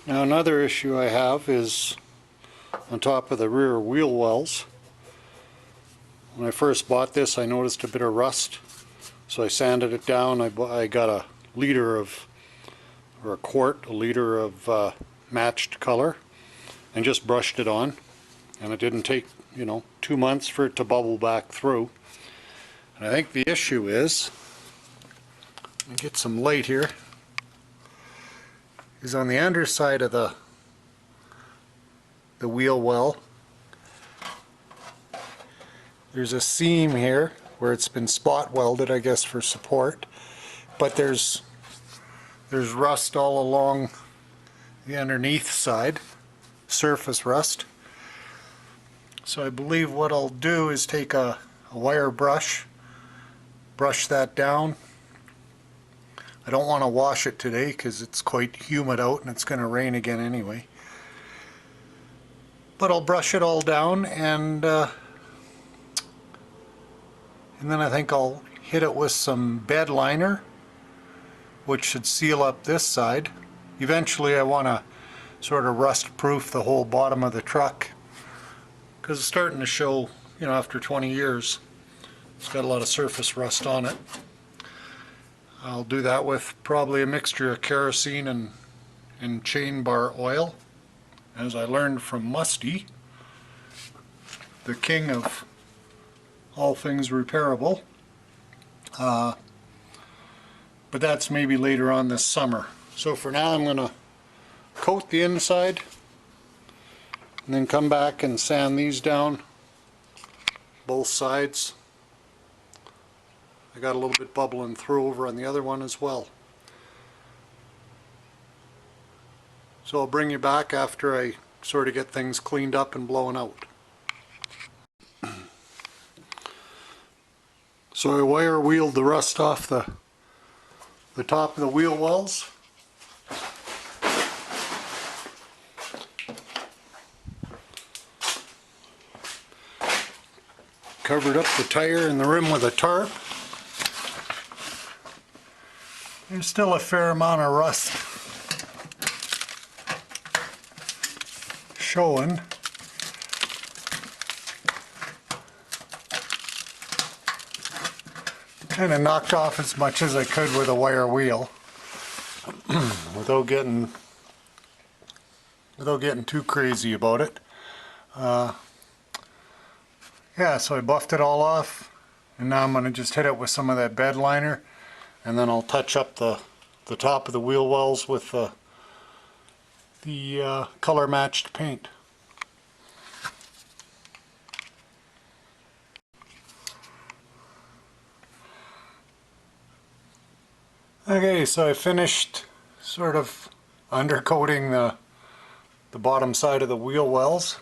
Now another issue I have is on top of the rear wheel wells. When I first bought this, I noticed a bit of rust, so I sanded it down. I got a liter of, or a quart, a liter of matched color, and just brushed it on. And it didn't take, 2 months for it to bubble back through. And I think the issue is, let me get some light here, is on the underside of the wheel well. There's a seam here where it's been spot welded, I guess, for support, but there's rust all along the underneath side, surface rust. So I believe what I'll do is take a wire brush that down. I don't want to wash it today because it's quite humid out and it's going to rain again anyway. But I'll brush it all down, and then I think I'll hit it with some bed liner, which should seal up this side. Eventually I want to sort of rust proof the whole bottom of the truck, because it's starting to show, after 20 years. It's got a lot of surface rust on it. I'll do that with probably a mixture of kerosene and chain bar oil, as I learned from Musty, the king of all things repairable. But that's maybe later on this summer. So for now I'm going to coat the inside and then come back and sand these down, both sides. I got a little bit bubbling through over on the other one as well. So I'll bring you back after I sort of get things cleaned up and blown out. So I wire wheeled the rust off the top of the wheel wells. Covered up the tire and the rim with a tarp. There's still a fair amount of rust showing. Kind of knocked off as much as I could with a wire wheel without getting too crazy about it. Yeah, so I buffed it all off, and now I'm going to just hit it with some of that bed liner, and then I'll touch up the top of the wheel wells with the color matched paint. Okay, so I finished sort of undercoating the bottom side of the wheel wells.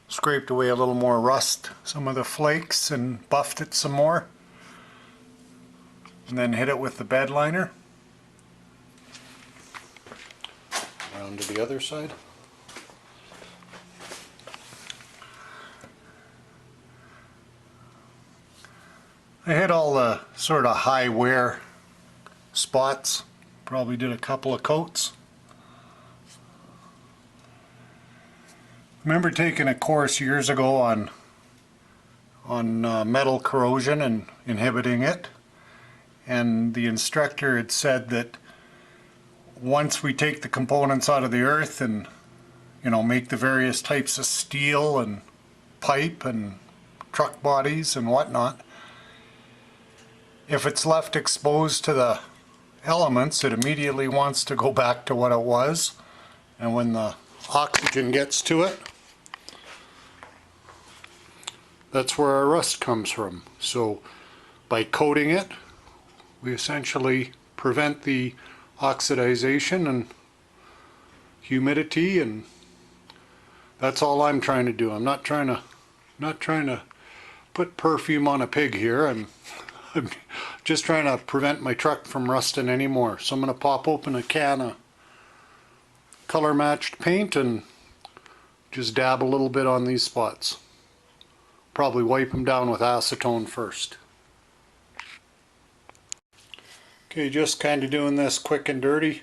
Scraped away a little more rust, some of the flakes, and buffed it some more. And then hit it with the bed liner. Around to the other side. I hit all the sort of high wear spots. Probably did a couple of coats. I remember taking a course years ago on metal corrosion and inhibiting it, and the instructor had said that once we take the components out of the earth and make the various types of steel and pipe and truck bodies and whatnot, if it's left exposed to the elements, it immediately wants to go back to what it was, and when the oxygen gets to it, that's where our rust comes from. So by coating it, we essentially prevent the oxidization and humidity, and that's all I'm trying to do. I'm not trying to put perfume on a pig here. I'm just trying to prevent my truck from rusting anymore. So I'm going to pop open a can of color matched paint and just dab a little bit on these spots. Probably wipe them down with acetone first. Okay, just kind of doing this quick and dirty.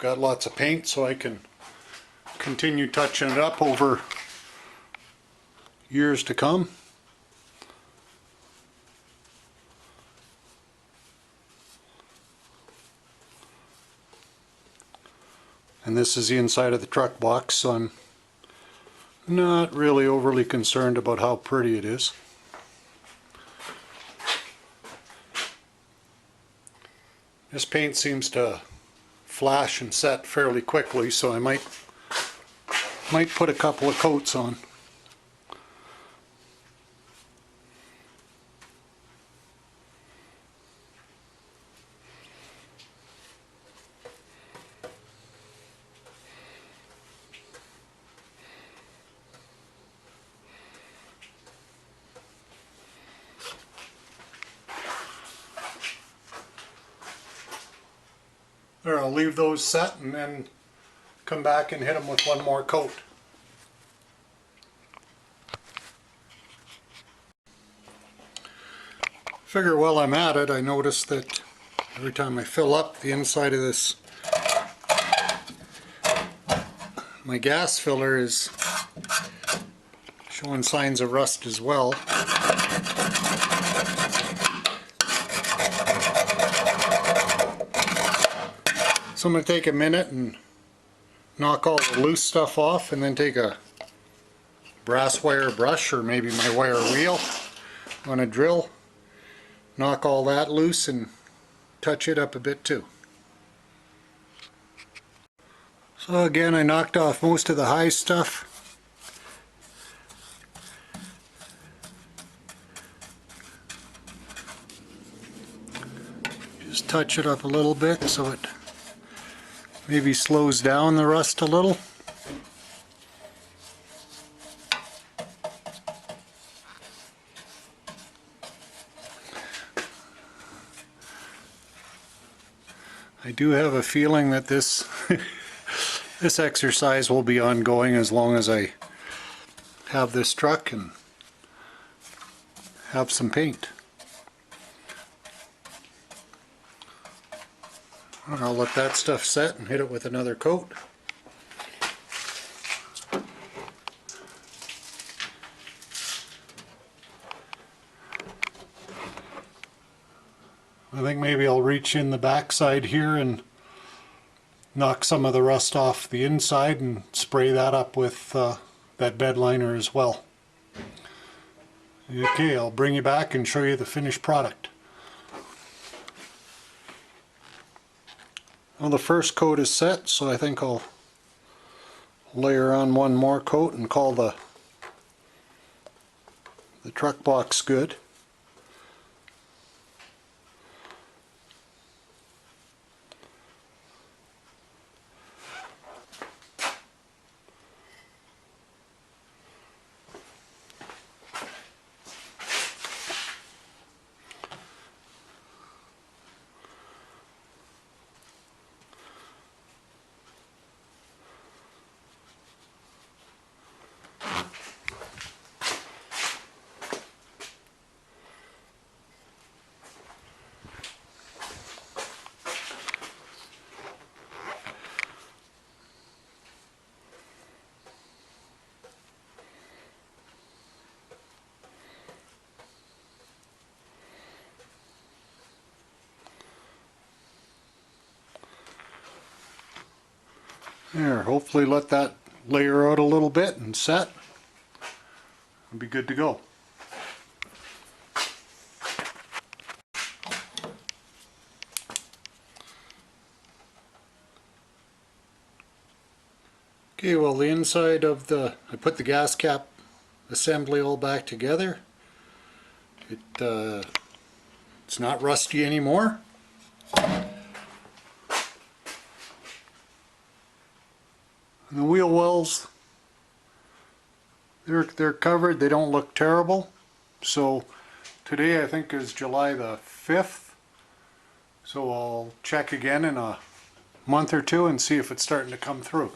got lots of paint so I can continue touching it up over years to come. And this is the inside of the truck box, so I'm not really overly concerned about how pretty it is. This paint seems to flash and set fairly quickly, so I might put a couple of coats on. There, I'll leave those set and then come back and hit them with one more coat. Figure while I'm at it, I notice that every time I fill up the inside of this, my gas filler is showing signs of rust as well. So I'm going to take a minute and knock all the loose stuff off, and then take a brass wire brush or maybe my wire wheel on a drill, knock all that loose and touch it up a bit too. So again, I knocked off most of the high stuff. Just touch it up a little bit so it maybe slows down the rust a little. I do have a feeling that this this exercise will be ongoing as long as I have this truck and have some paint. I'll let that stuff set and hit it with another coat. I think maybe I'll reach in the backside here and knock some of the rust off the inside and spray that up with that bed liner as well. Okay, I'll bring you back and show you the finished product. Well, the first coat is set, so I think I'll layer on one more coat and call the truck box good. There, hopefully let that layer out a little bit and set. It'll be good to go. Okay, well the inside of I put the gas cap assembly all back together. It's not rusty anymore. And the wheel wells, they're covered, they don't look terrible. So today I think is July the 5th. So I'll check again in a month or two and see if it's starting to come through.